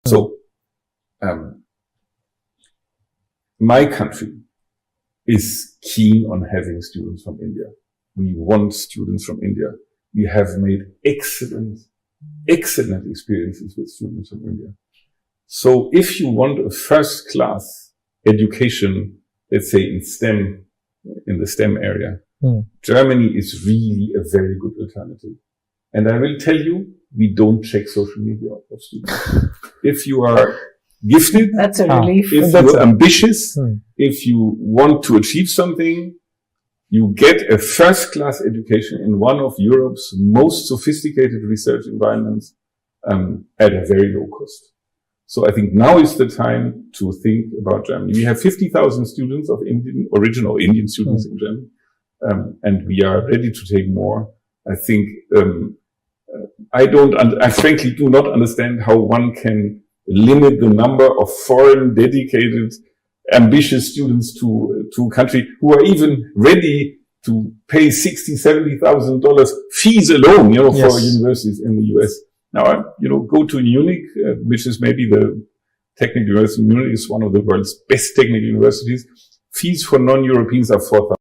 So, my country is keen on having students from India. We want students from India. We have made excellent experiences with students from India. So if you want a first class education, let's say in STEM, in the STEM area, Germany is really a very good alternative. And I will tell you, we don't check social media of students. If you are gifted, that's a relief. If you're ambitious, if you want to achieve something, you get a first class education in one of Europe's most sophisticated research environments at a very low cost. So I think now is the time to think about Germany. We have 50,000 students of original Indian students in Germany, and we are ready to take more. I think I frankly do not understand how one can limit the number of foreign dedicated ambitious students to a country who are even ready to pay $60,000-$70,000 fees alone, for universities in the US. Now, go to Munich, which is maybe the technical university. Munich is one of the world's best technical universities. Fees for non-Europeans are $4,000.